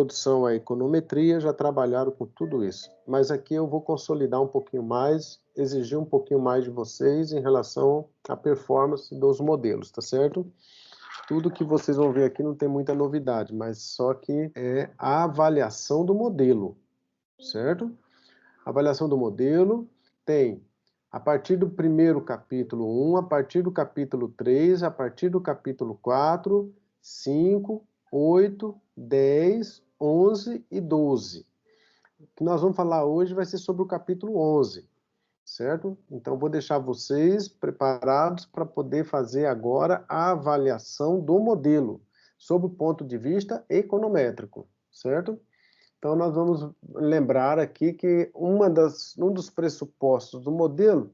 introdução à econometria já trabalharam com tudo isso. Mas aqui eu vou consolidar um pouquinho mais, exigir um pouquinho mais de vocês em relação à performance dos modelos, tá certo? Tudo que vocês vão ver aqui não tem muita novidade, mas só que é a avaliação do modelo, certo? A avaliação do modelo tem a partir do primeiro capítulo 1, a partir do capítulo 3, a partir do capítulo 4, 5, 8, 10, 11 e 12. O que nós vamos falar hoje vai ser sobre o capítulo 11, certo? Então, vou deixar vocês preparados para poder fazer agora a avaliação do modelo, sob o ponto de vista econométrico, certo? Então, nós vamos lembrar aqui que um dos pressupostos do modelo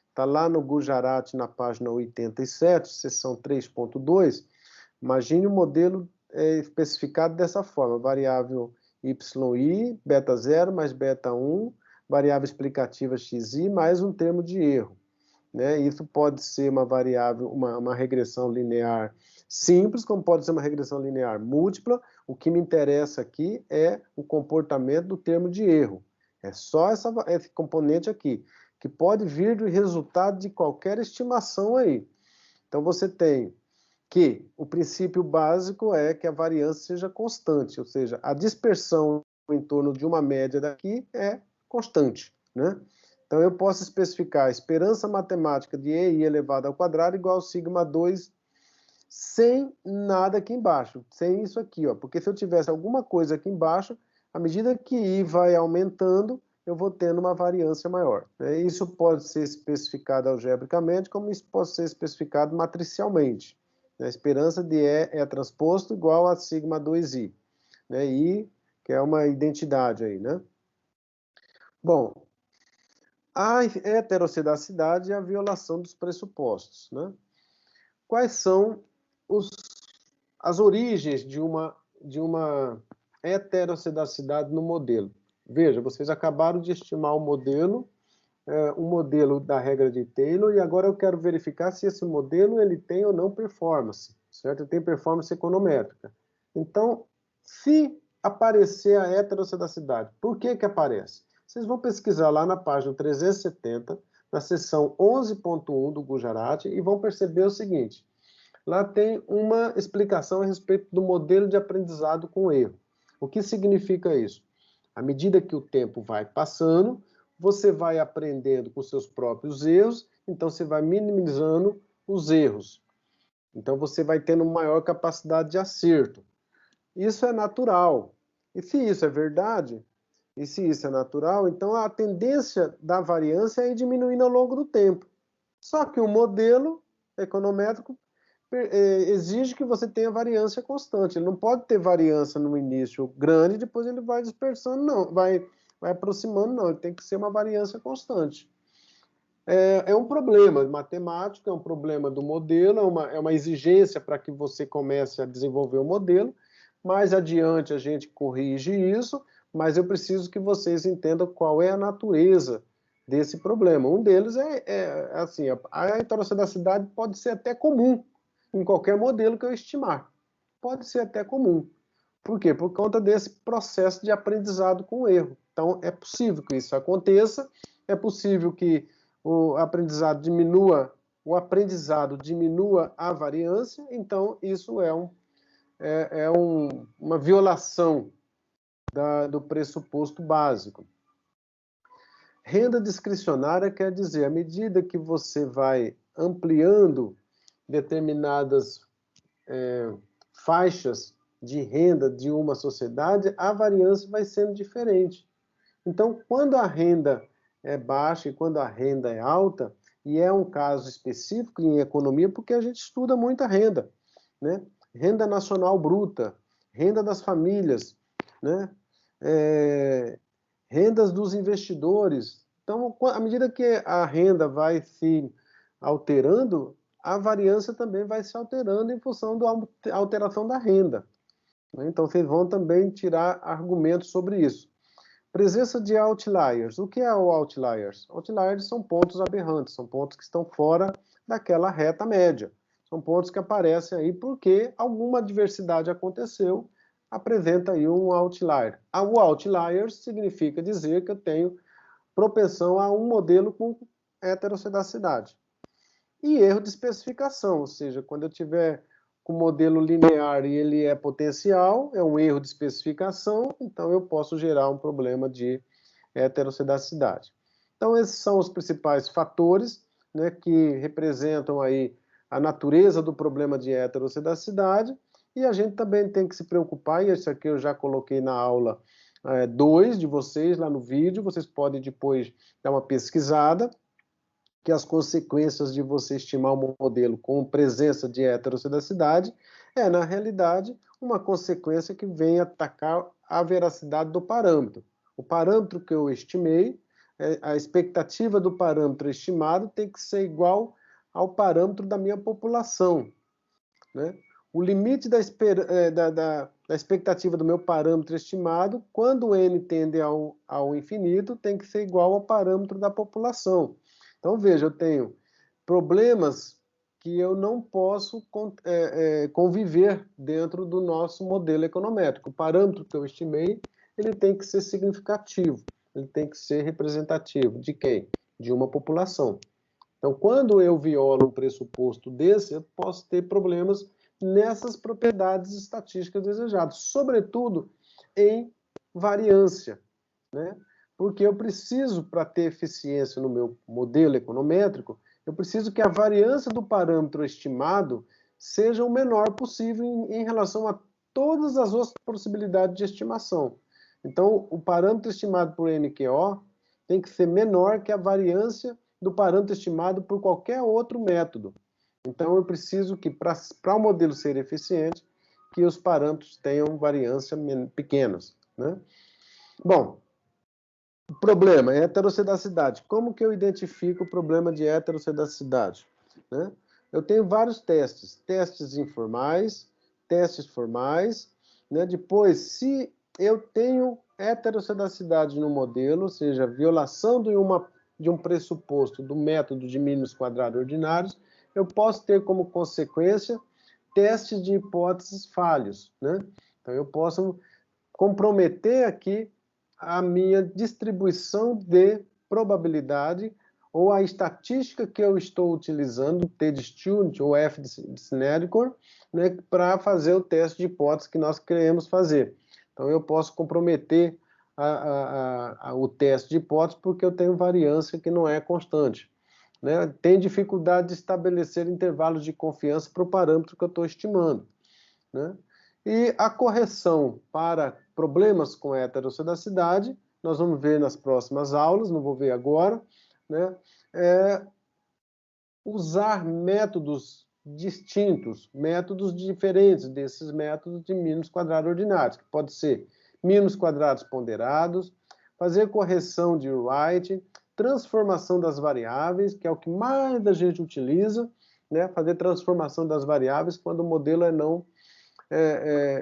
está lá no Gujarati, na página 87, seção 3.2. Imagine o modelo especificado dessa forma: variável yi, beta 0 mais beta 1, variável explicativa xi mais um termo de erro. Né? Isso pode ser uma variável, uma regressão linear simples, como pode ser uma regressão linear múltipla. O que me interessa aqui é o comportamento do termo de erro. É só esse componente aqui, que pode vir do resultado de qualquer estimação aí. Então, você tem que o princípio básico é que a variância seja constante, ou seja, a dispersão em torno de uma média daqui é constante, né? Então, eu posso especificar a esperança matemática de EI elevado ao quadrado igual a sigma 2 sem nada aqui embaixo, sem isso aqui, ó. Porque se eu tivesse alguma coisa aqui embaixo, à medida que I vai aumentando, eu vou tendo uma variância maior, né? Isso pode ser especificado algebricamente, como isso pode ser especificado matricialmente. A esperança de E é transposto igual a sigma 2I, né? I, que é uma identidade aí, né? Bom, a heterocidacidade e a violação dos pressupostos, né? Quais são as origens de uma heterocidacidade no modelo? Veja, vocês acabaram de estimar o modelo da regra de Taylor, e agora eu quero verificar se esse modelo ele tem ou não performance, certo? Ele tem performance econométrica. Então, se aparecer a heterocidacidade, por que que aparece? Vocês vão pesquisar lá na página 370, na seção 11.1 do Gujarati, e vão perceber o seguinte: lá tem uma explicação a respeito do modelo de aprendizado com erro. O que significa isso? À medida que o tempo vai passando, você vai aprendendo com seus próprios erros, então você vai minimizando os erros. Então você vai tendo maior capacidade de acerto. Isso é natural. E se isso é verdade, e se isso é natural, então a tendência da variância é ir diminuindo ao longo do tempo. Só que o modelo econométrico exige que você tenha variância constante. Ele não pode ter variância no início grande, depois ele vai dispersando, não, vai aproximando, não. Ele tem que ser uma variância constante. É um problema matemático, é um problema do modelo, é uma exigência para que você comece a desenvolver o modelo. Mais adiante a gente corrige isso, mas eu preciso que vocês entendam qual é a natureza desse problema. Um deles assim, a heterocidacidade pode ser até comum em qualquer modelo que eu estimar. Pode ser até comum. Por quê? Por conta desse processo de aprendizado com erro. Então, é possível que isso aconteça, é possível que o aprendizado diminua a variância, então isso é uma violação do pressuposto básico. Renda discricionária quer dizer, à medida que você vai ampliando determinadas faixas de renda de uma sociedade, a variância vai sendo diferente. Então, quando a renda é baixa e quando a renda é alta, e é um caso específico em economia, porque a gente estuda muita renda, né? Renda nacional bruta, renda das famílias, né? Rendas dos investidores. Então, à medida que a renda vai se alterando, a variância também vai se alterando em função da alteração da renda. Então, vocês vão também tirar argumentos sobre isso. Presença de outliers. O que é o outliers? Outliers são pontos aberrantes, são pontos que estão fora daquela reta média. São pontos que aparecem aí porque alguma adversidade aconteceu apresenta aí um outlier. O outlier significa dizer que eu tenho propensão a um modelo com heteroscedacidade. E erro de especificação, ou seja, quando eu tiver com modelo linear e ele é potencial, é um erro de especificação, então eu posso gerar um problema de heteroscedacidade. Então esses são os principais fatores, né, que representam aí a natureza do problema de heteroscedacidade, e a gente também tem que se preocupar, e isso aqui eu já coloquei na aula 2 de vocês lá no vídeo, vocês podem depois dar uma pesquisada, que as consequências de você estimar um modelo com presença de heteroscedacidade é, na realidade, uma consequência que vem atacar a veracidade do parâmetro. O parâmetro que eu estimei, a expectativa do parâmetro estimado tem que ser igual ao parâmetro da minha população, né? O limite da expectativa do meu parâmetro estimado, quando n tende ao infinito, tem que ser igual ao parâmetro da população. Então, veja, eu tenho problemas que eu não posso conviver dentro do nosso modelo econométrico. O parâmetro que eu estimei, ele tem que ser significativo, ele tem que ser representativo. De quem? De uma população. Então, quando eu violo um pressuposto desse, eu posso ter problemas nessas propriedades estatísticas desejadas, sobretudo em variância, né? Porque eu preciso, para ter eficiência no meu modelo econométrico, eu preciso que a variância do parâmetro estimado seja o menor possível em relação a todas as outras possibilidades de estimação. Então, o parâmetro estimado por NQO tem que ser menor que a variância do parâmetro estimado por qualquer outro método. Então, eu preciso que, para o modelo ser eficiente, que os parâmetros tenham variância pequenas, né? Bom, o problema é heteroscedacidade. Como que eu identifico o problema de heteroscedacidade, né? Eu tenho vários testes. Testes informais, testes formais, né? Depois, se eu tenho heteroscedacidade no modelo, ou seja, violação de um pressuposto do método de mínimos quadrados ordinários, eu posso ter como consequência testes de hipóteses falhos, né? Então, eu posso comprometer aqui a minha distribuição de probabilidade ou a estatística que eu estou utilizando, T de Student ou F de Snedeker, né, para fazer o teste de hipótese que nós queremos fazer. Então, eu posso comprometer o teste de hipótese porque eu tenho variância que não é constante, né? Tem dificuldade de estabelecer intervalos de confiança para o parâmetro que eu estou estimando, né? E a correção para problemas com heteroscedacidade, nós vamos ver nas próximas aulas, não vou ver agora, né? Usar métodos distintos, métodos diferentes desses métodos de mínimos quadrados ordinários, que pode ser mínimos quadrados ponderados, fazer correção de Wright, transformação das variáveis, que é o que mais a gente utiliza, né? Fazer transformação das variáveis quando o modelo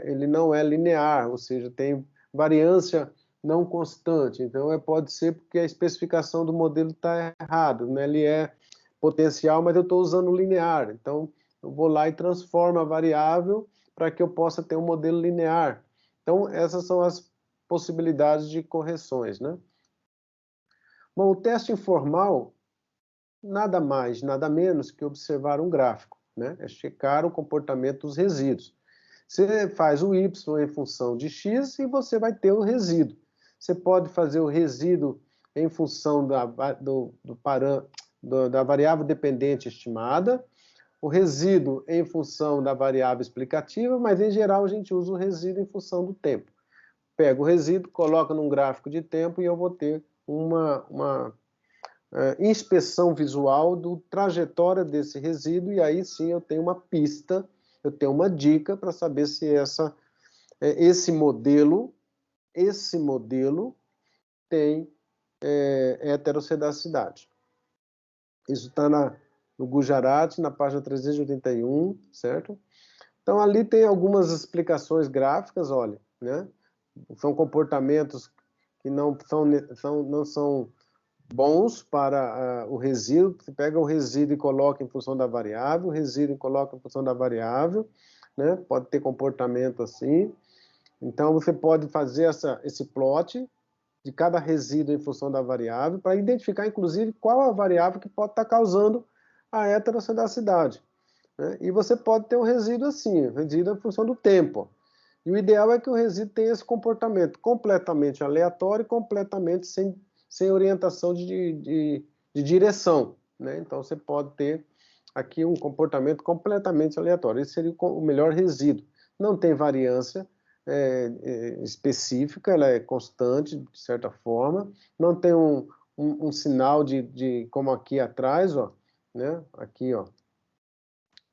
ele não é linear, ou seja, tem variância não constante. Então, pode ser porque a especificação do modelo está errada, né? Ele é potencial, mas eu estou usando linear. Então, eu vou lá e transformo a variável para que eu possa ter um modelo linear. Então, essas são as possibilidades de correções, né? Bom, o teste informal, nada mais, nada menos que observar um gráfico, né? É checar o comportamento dos resíduos. Você faz o y em função de x e você vai ter o resíduo. Você pode fazer o resíduo em função da variável dependente estimada, o resíduo em função da variável explicativa, mas em geral a gente usa o resíduo em função do tempo. Pega o resíduo, coloca num gráfico de tempo e eu vou ter uma inspeção visual do trajetória desse resíduo, e aí sim eu tenho uma pista, eu tenho uma dica para saber se esse modelo tem heteroscedacidade. Isso está no Gujarati, na página 381, certo? Então, ali tem algumas explicações gráficas, olha, né? São comportamentos que não são bons para o resíduo. Você pega o resíduo e coloca em função da variável, o resíduo e coloca em função da variável, né? Pode ter comportamento assim. Então, você pode fazer esse plot de cada resíduo em função da variável, para identificar, inclusive, qual a variável que pode estar causando a heterocedacidade, né? E você pode ter um resíduo assim, resíduo em função do tempo. E o ideal é que o resíduo tenha esse comportamento completamente aleatório e completamente sem orientação de direção, né? Então, você pode ter aqui um comportamento completamente aleatório. Esse seria o melhor resíduo. Não tem variância específica, ela é constante, de certa forma. Não tem um sinal como aqui atrás, ó, né? Aqui, ó,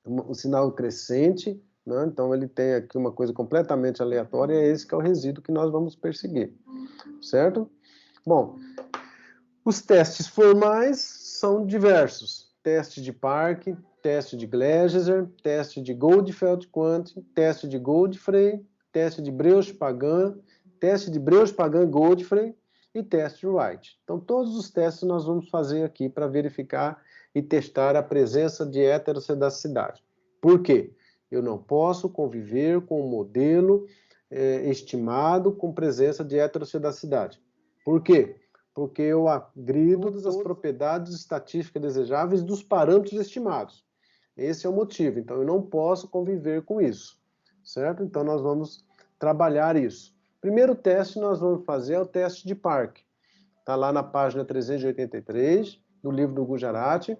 um sinal crescente, né? Então, ele tem aqui uma coisa completamente aleatória, é esse que é o resíduo que nós vamos perseguir, certo? Bom, os testes formais são diversos. Teste de Park, teste de Gleiser, teste de Goldfeld-Quandt, teste de Godfrey, teste de Breusch-Pagan, teste de Breusch-Pagan-Godfrey e teste de Wright. Então, todos os testes nós vamos fazer aqui para verificar e testar a presença de heterocedacidade. Por quê? Eu não posso conviver com um modelo estimado com presença de heterocedacidade. Por quê? Porque eu agrido todas as propriedades estatísticas desejáveis dos parâmetros estimados. Esse é o motivo. Então, eu não posso conviver com isso, certo? Então, nós vamos trabalhar isso. Primeiro teste nós vamos fazer é o teste de Park. Está lá na página 383 do livro do Gujarati,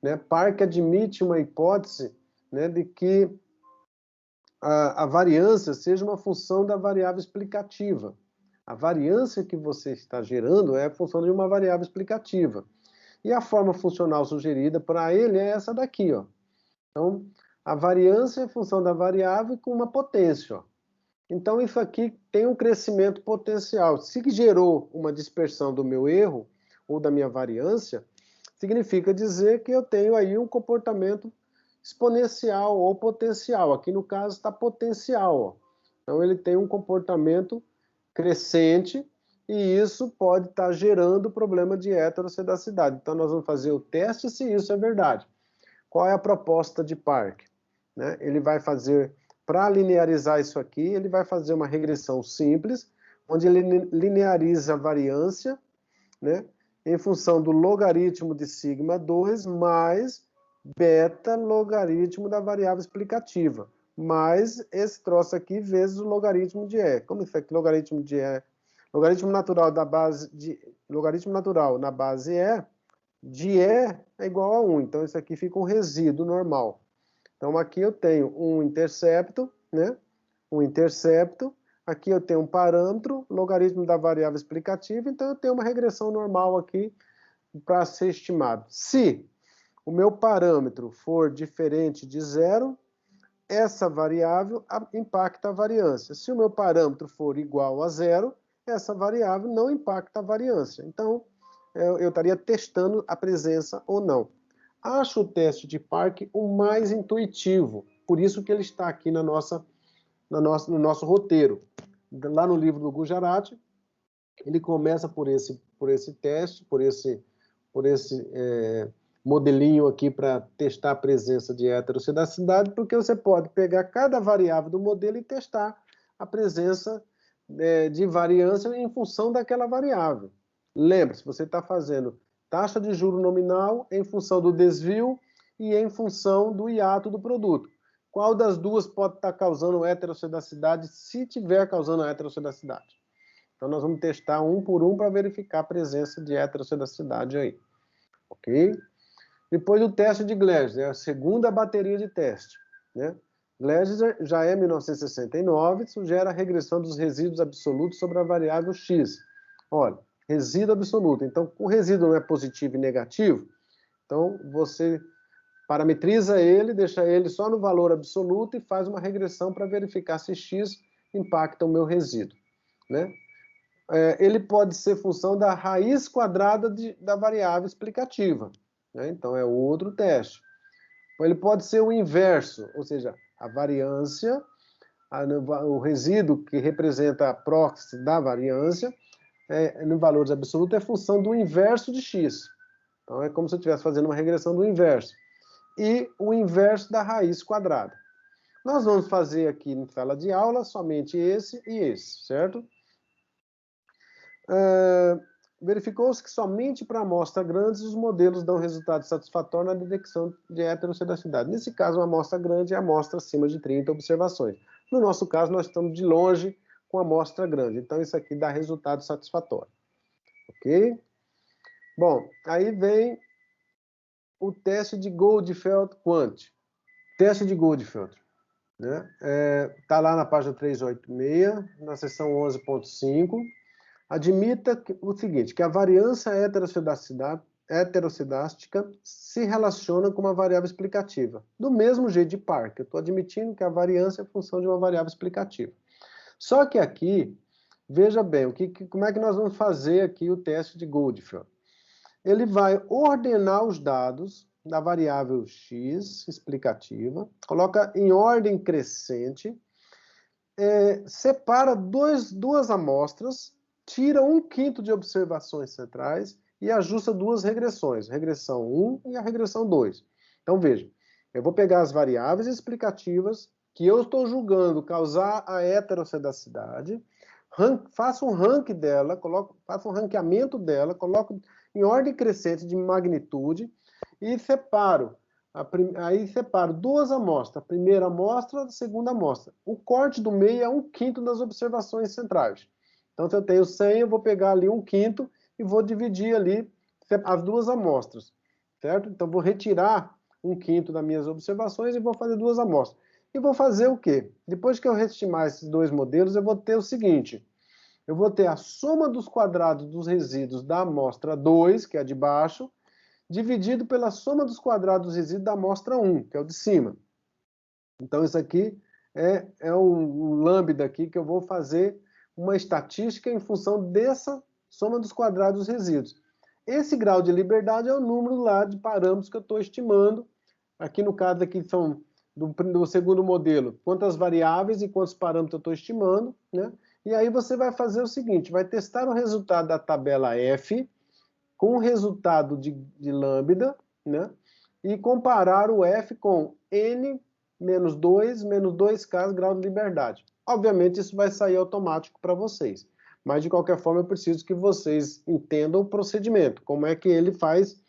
né? Park admite uma hipótese, né, de que a variância seja uma função da variável explicativa. A variância que você está gerando é a função de uma variável explicativa. E a forma funcional sugerida para ele é essa daqui, ó. Então, a variância é a função da variável com uma potência, ó. Então, isso aqui tem um crescimento potencial. Se gerou uma dispersão do meu erro ou da minha variância, significa dizer que eu tenho aí um comportamento exponencial ou potencial. Aqui, no caso, está potencial, ó. Então, ele tem um comportamento crescente, e isso pode estar gerando problema de heterocedacidade. Então, nós vamos fazer o teste se isso é verdade. Qual é a proposta de Park? Né? Ele vai fazer, para linearizar isso aqui, ele vai fazer uma regressão simples, onde ele lineariza a variância, né, em função do logaritmo de sigma 2 mais beta logaritmo da variável explicativa, mais esse troço aqui vezes o logaritmo de E. Como isso aqui, logaritmo de E? Logaritmo natural da base de logaritmo natural na base E, de E é igual a 1. Então, isso aqui fica um resíduo normal. Então, aqui eu tenho um intercepto, né? Um intercepto. Aqui eu tenho um parâmetro, logaritmo da variável explicativa. Então, eu tenho uma regressão normal aqui para ser estimado. Se o meu parâmetro for diferente de zero, essa variável impacta a variância. Se o meu parâmetro for igual a zero, essa variável não impacta a variância. Então, eu estaria testando a presença ou não. Acho o teste de Park o mais intuitivo, por isso que ele está aqui no nosso roteiro. Lá no livro do Gujarati, ele começa por esse teste, por esse modelinho aqui para testar a presença de heterocedacidade, porque você pode pegar cada variável do modelo e testar a presença de variância em função daquela variável. Lembre-se, você está fazendo taxa de juro nominal em função do desvio e em função do hiato do produto. Qual das duas pode estar causando heterocedacidade, se tiver causando heterocedacidade? Então, nós vamos testar um por um para verificar a presença de heterocedacidade aí. Ok? Depois o teste de Gleiser, a segunda bateria de teste, né? Gleiser já é 1969, sugere a regressão dos resíduos absolutos sobre a variável x. Olha, resíduo absoluto. Então, o resíduo não é positivo e negativo, então você parametriza ele, deixa ele só no valor absoluto e faz uma regressão para verificar se x impacta o meu resíduo, né? Ele pode ser função da raiz quadrada da variável explicativa, né? Então, é outro teste. Ele pode ser o inverso, ou seja, a variância, o resíduo que representa a proxy da variância, no valores absolutos, é função do inverso de x. Então, é como se eu estivesse fazendo uma regressão do inverso. E o inverso da raiz quadrada. Nós vamos fazer aqui em sala de aula somente esse e esse, certo? Verificou-se que somente para amostras grandes os modelos dão resultado satisfatório na detecção de heterossedacidade. Nesse caso, uma amostra grande é a amostra acima de 30 observações. No nosso caso, nós estamos de longe com a amostra grande. Então, isso aqui dá resultado satisfatório. Ok? Bom, aí vem o teste de Goldfeld-Quandt. Teste de Goldfeld. Né? Tá lá na página 386, na seção 11.5. Admita o seguinte, que a variância heterossedástica se relaciona com uma variável explicativa. Do mesmo jeito de Park, eu estou admitindo que a variância é função de uma variável explicativa. Só que aqui, veja bem, como é que nós vamos fazer aqui o teste de Goldfeld? Ele vai ordenar os dados da variável x explicativa, coloca em ordem crescente, separa duas amostras, tira 1/5 de observações centrais e ajusta duas regressões, regressão 1 e a regressão 2. Então, veja, eu vou pegar as variáveis explicativas que eu estou julgando causar a heterossedacidade, faço um ranking dela, faço um ranqueamento dela, coloco em ordem crescente de magnitude e separo. Aí separo duas amostras, a primeira amostra, a segunda amostra. O corte do meio é 1/5 das observações centrais. Então, se eu tenho 100, eu vou pegar ali 1/5 e vou dividir ali as duas amostras, certo? Então, vou retirar 1/5 das minhas observações e vou fazer duas amostras. E vou fazer o quê? Depois que eu estimar esses dois modelos, eu vou ter o seguinte, eu vou ter a soma dos quadrados dos resíduos da amostra 2, que é a de baixo, dividido pela soma dos quadrados dos resíduos da amostra 1, que é o de cima. Então, isso aqui é um lambda aqui que eu vou fazer uma estatística em função dessa soma dos quadrados dos resíduos. Esse grau de liberdade é o número lá de parâmetros que eu estou estimando. Aqui no caso aqui são do segundo modelo, quantas variáveis e quantos parâmetros eu estou estimando, né? E aí você vai fazer o seguinte, vai testar o resultado da tabela F com o resultado de lambda, né? E comparar o F com N menos 2 grau de liberdade. Obviamente isso vai sair automático para vocês, mas de qualquer forma eu preciso que vocês entendam o procedimento, como é que ele faz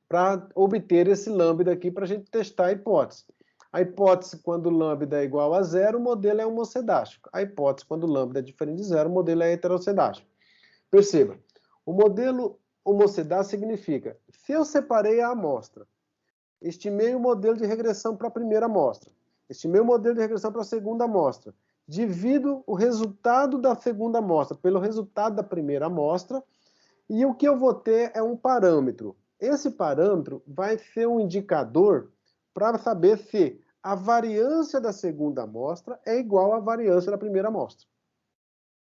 para obter esse lambda aqui para a gente testar a hipótese. A hipótese, quando lambda é igual a 0, o modelo é homocedástico. A hipótese, quando lambda é diferente de 0, o modelo é heterocedástico. Perceba, o modelo homocedástico significa, se eu separei a amostra, estimei o modelo de regressão para a primeira amostra, estimei o modelo de regressão para a segunda amostra, divido o resultado da segunda amostra pelo resultado da primeira amostra, e o que eu vou ter é um parâmetro. Esse parâmetro vai ser um indicador para saber se a variância da segunda amostra é igual à variância da primeira amostra.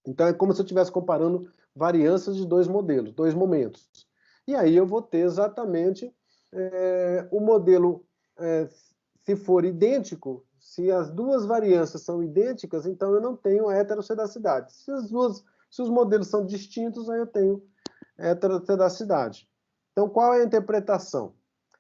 Então, é como se eu estivesse comparando variâncias de dois modelos, dois momentos. E aí eu vou ter exatamente o modelo, se for idêntico, se as duas variâncias são idênticas, então eu não tenho heterossedacidade. Se os modelos são distintos, aí eu tenho heterossedacidade. Então, qual é a interpretação?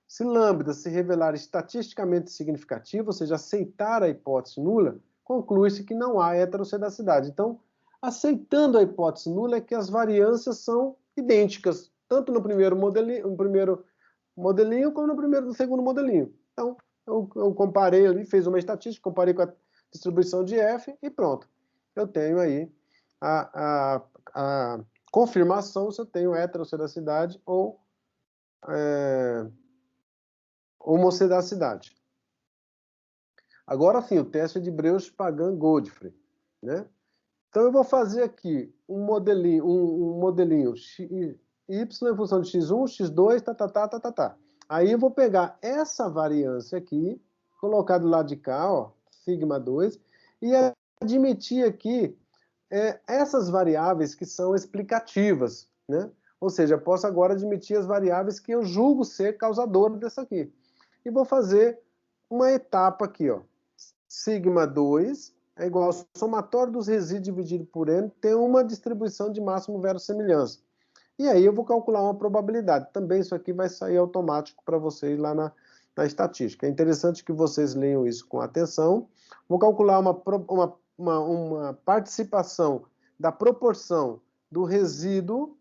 Se lambda se revelar estatisticamente significativo, ou seja, aceitar a hipótese nula, conclui-se que não há heterossedacidade. Então, aceitando a hipótese nula é que as variâncias são idênticas, tanto no primeiro modelinho como no segundo modelinho. Então, eu comparei ali, fiz uma estatística, comparei com a distribuição de F e pronto. Eu tenho aí a confirmação se eu tenho heterossedacidade ou homocedacidade. Agora sim, o teste de Breusch-Pagan-Godfrey, né? Então eu vou fazer aqui um modelinho y em função de x1, x2, tá. Aí eu vou pegar essa variância aqui, colocar do lado de cá, ó, sigma 2, e admitir aqui essas variáveis que são explicativas, né? Ou seja, eu posso agora admitir as variáveis que eu julgo ser causadoras dessa aqui. E vou fazer uma etapa aqui, ó. Sigma 2 é igual ao somatório dos resíduos dividido por n, tem uma distribuição de máximo verossemelhança. E aí eu vou calcular uma probabilidade. Também isso aqui vai sair automático para vocês lá na estatística. É interessante que vocês leiam isso com atenção. Vou calcular uma participação da proporção do resíduo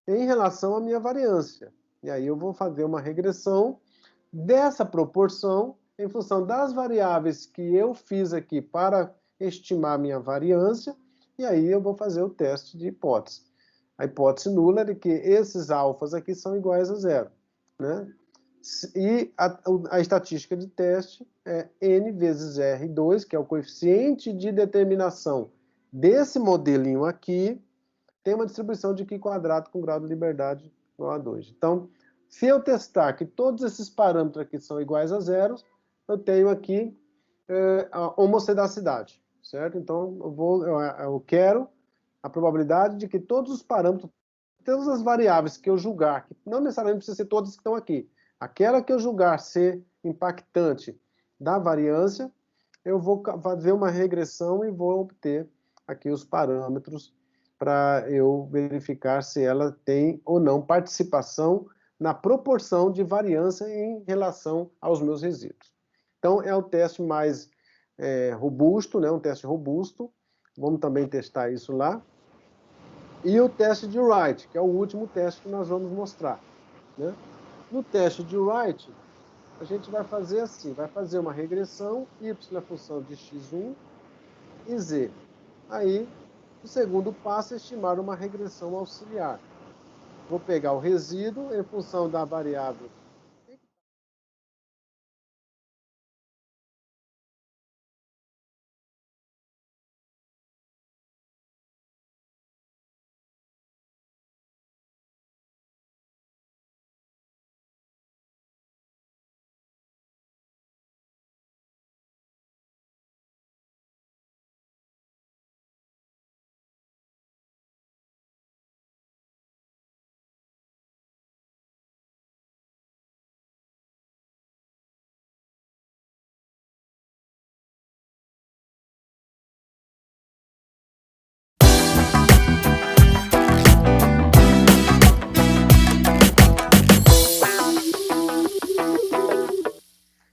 em relação à minha variância. E aí eu vou fazer uma regressão dessa proporção em função das variáveis que eu fiz aqui para estimar minha variância, e aí eu vou fazer o teste de hipótese. A hipótese nula é de que esses alfas aqui são iguais a zero, né? E a estatística de teste é N vezes R2, que é o coeficiente de determinação desse modelinho aqui, tem uma distribuição de Q² com grau de liberdade igual a 2. Então, se eu testar que todos esses parâmetros aqui são iguais a zero, eu tenho aqui a homocedacidade, certo? Então, eu quero a probabilidade de que todos os parâmetros, todas as variáveis que eu julgar, que não necessariamente precisa ser todas que estão aqui, aquela que eu julgar ser impactante da variância, eu vou fazer uma regressão e vou obter aqui os parâmetros para eu verificar se ela tem ou não participação na proporção de variância em relação aos meus resíduos. Então, é o teste mais robusto, né? Um teste robusto. Vamos também testar isso lá. E o teste de Wright, que é o último teste que nós vamos mostrar, né? No teste de Wright, a gente vai fazer assim, vai fazer uma regressão, y na função de x1 e z. Aí, o segundo passo é estimar uma regressão auxiliar. Vou pegar o resíduo em função da variável.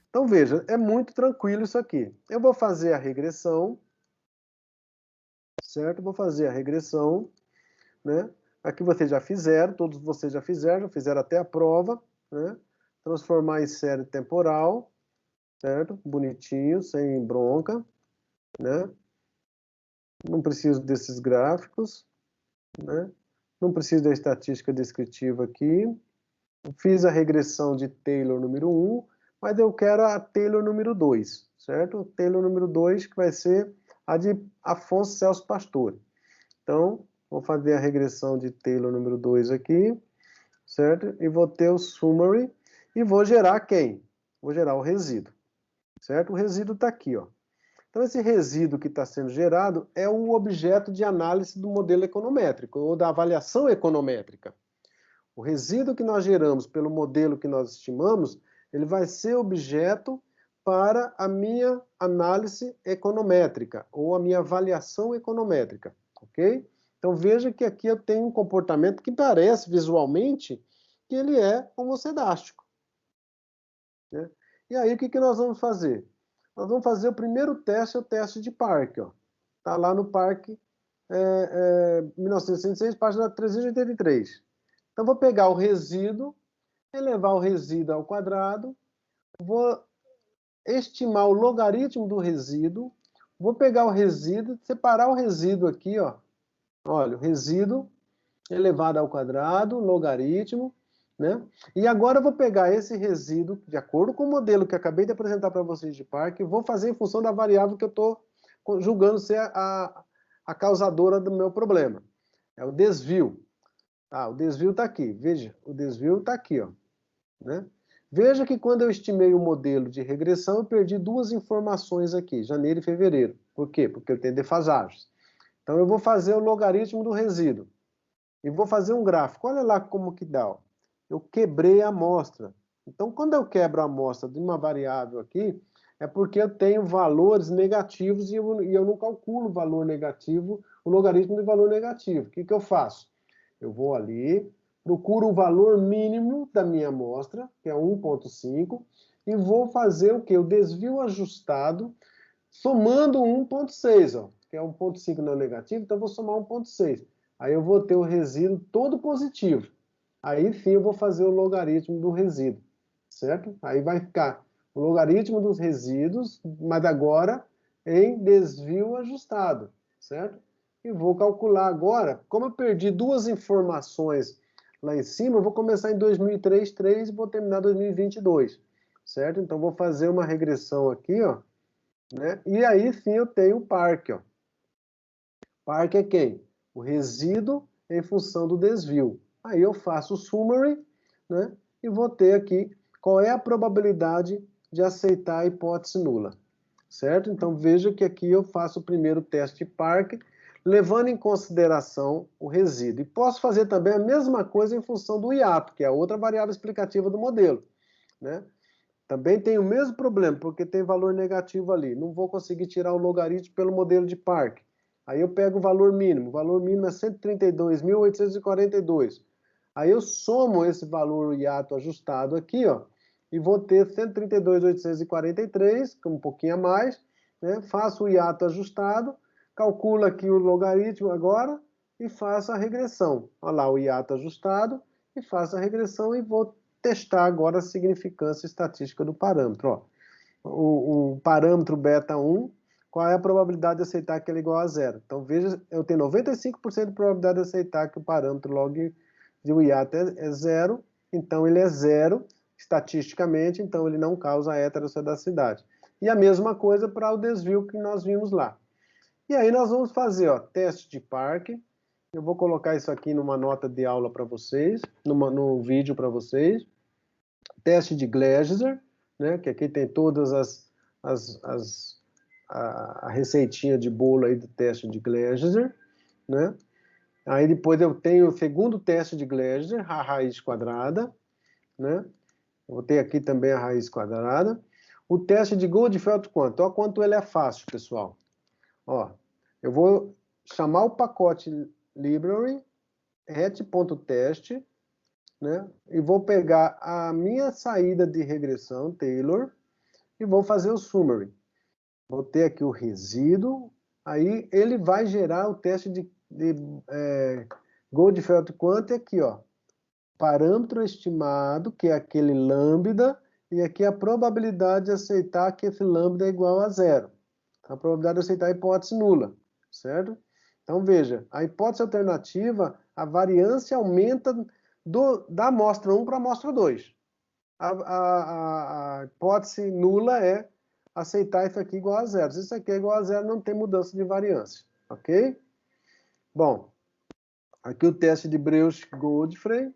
Então, veja, é muito tranquilo isso aqui. Eu vou fazer a regressão, certo? Vou fazer a regressão, né? Aqui vocês já fizeram, todos vocês já fizeram até a prova, né? Transformar em série temporal, certo? Bonitinho, sem bronca, né? Não preciso desses gráficos, né? Não preciso da estatística descritiva aqui. Fiz a regressão de Taylor número 1, mas eu quero a Taylor número 2, certo? Taylor número 2, que vai ser a de Afonso Celso Pastore. Então, vou fazer a regressão de Taylor número 2 aqui, certo? E vou ter o summary, e vou gerar quem? Vou gerar o resíduo, certo? O resíduo está aqui, ó. Então, esse resíduo que está sendo gerado é o objeto de análise do modelo econométrico, ou da avaliação econométrica. O resíduo que nós geramos pelo modelo que nós estimamos, ele vai ser objeto para a minha análise econométrica, ou a minha avaliação econométrica, ok? Então, veja que aqui eu tenho um comportamento que parece, visualmente, que ele é homocedástico, né? E aí, o que nós vamos fazer? Nós vamos fazer o primeiro teste, o teste de Park, ó. Está lá no Park 1966, página 383. Então, vou pegar o resíduo, elevar o resíduo ao quadrado, vou estimar o logaritmo do resíduo, vou pegar o resíduo, separar o resíduo aqui, ó. Olha, o resíduo elevado ao quadrado, logaritmo, né? E agora eu vou pegar esse resíduo, de acordo com o modelo que eu acabei de apresentar para vocês de Park, e vou fazer em função da variável que eu estou julgando ser a causadora do meu problema. É o desvio. Ah, o desvio está aqui. Veja, o desvio está aqui, ó, né? Veja que quando eu estimei o modelo de regressão, eu perdi duas informações aqui, janeiro e fevereiro. Por quê? Porque eu tenho defasagens. Então, eu vou fazer o logaritmo do resíduo. E vou fazer um gráfico. Olha lá como que dá, ó. Eu quebrei a amostra. Então, quando eu quebro a amostra de uma variável aqui, é porque eu tenho valores negativos e eu não calculo o valor negativo, o logaritmo de valor negativo. O que eu faço? Eu vou ali, procuro o valor mínimo da minha amostra, que é 1,5, e vou fazer o quê? O desvio ajustado, somando 1,6, ó, que é 1,5 não negativo, então eu vou somar 1,6. Aí eu vou ter o resíduo todo positivo. Aí sim eu vou fazer o logaritmo do resíduo, certo? Aí vai ficar o logaritmo dos resíduos, mas agora em desvio ajustado, certo? E vou calcular agora, como eu perdi duas informações lá em cima, eu vou começar em 2003 e vou terminar em 2022, certo? Então vou fazer uma regressão aqui, ó, né? E aí sim eu tenho o parque, ó. Parque é quem? O resíduo em função do desvio. Aí eu faço o summary, né? E vou ter aqui qual é a probabilidade de aceitar a hipótese nula, certo? Então veja que aqui eu faço o primeiro teste de Parque, levando em consideração o resíduo. E posso fazer também a mesma coisa em função do hiato, que é a outra variável explicativa do modelo, né? Também tem o mesmo problema, porque tem valor negativo ali. Não vou conseguir tirar o logaritmo pelo modelo de Parque. Aí eu pego o valor mínimo. O valor mínimo é 132.842. Aí eu somo esse valor hiato ajustado aqui, ó, e vou ter 132.843, um pouquinho a mais, né? Faço o hiato ajustado, calculo aqui o logaritmo agora e faço a regressão. Olha lá o hiato ajustado e faço a regressão e vou testar agora a significância estatística do parâmetro. Ó. O parâmetro beta 1, qual é a probabilidade de aceitar que ele é igual a zero? Então, veja, eu tenho 95% de probabilidade de aceitar que o parâmetro log de o hiato é zero, então ele é zero estatisticamente, então ele não causa heterossedacidade. E a mesma coisa para o desvio que nós vimos lá. E aí nós vamos fazer, ó, teste de Parque. Eu vou colocar isso aqui numa nota de aula para vocês, no vídeo para vocês. Teste de Gleiser, né, que aqui tem todas a receitinha de bolo aí do teste de Gleiser, né? Aí depois eu tenho o segundo teste de Gleiser, a raiz quadrada, né? Eu vou ter aqui também a raiz quadrada. O teste de Goldfeld-Quandt, olha quanto ele é fácil, pessoal. Ó, eu vou chamar o pacote library, het.test, né? E vou pegar a minha saída de regressão, Taylor, e vou fazer o summary. Vou ter aqui o resíduo, aí ele vai gerar o teste de Goldfeld-Quandt aqui, ó. Parâmetro estimado, que é aquele lambda, e aqui a probabilidade de aceitar que esse lambda é igual a zero. A probabilidade de aceitar a hipótese nula, certo? Então, veja, a hipótese alternativa, a variância aumenta da amostra 1 para a amostra 2. A hipótese nula é aceitar isso aqui igual a zero. Se isso aqui é igual a zero, não tem mudança de variância, ok? Bom, aqui o teste de Breusch-Godfrey,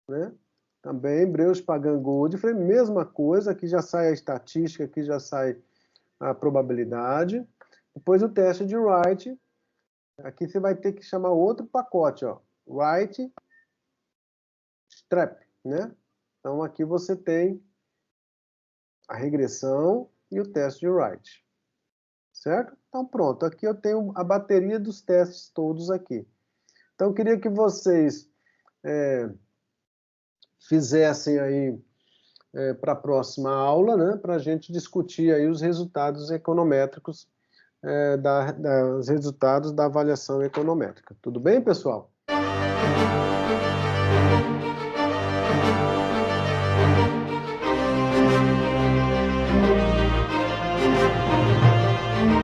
né? Também Breusch-Pagan-Godfrey, mesma coisa, aqui já sai a estatística, aqui já sai a probabilidade. Depois o teste de Wright, aqui você vai ter que chamar outro pacote, ó, Wright-Strep, né? Então aqui você tem a regressão e o teste de Wright, certo? Então pronto, aqui eu tenho a bateria dos testes todos aqui. Então eu queria que vocês fizessem aí para a próxima aula, né, para a gente discutir aí os resultados econométricos, os resultados da avaliação econométrica. Tudo bem, pessoal?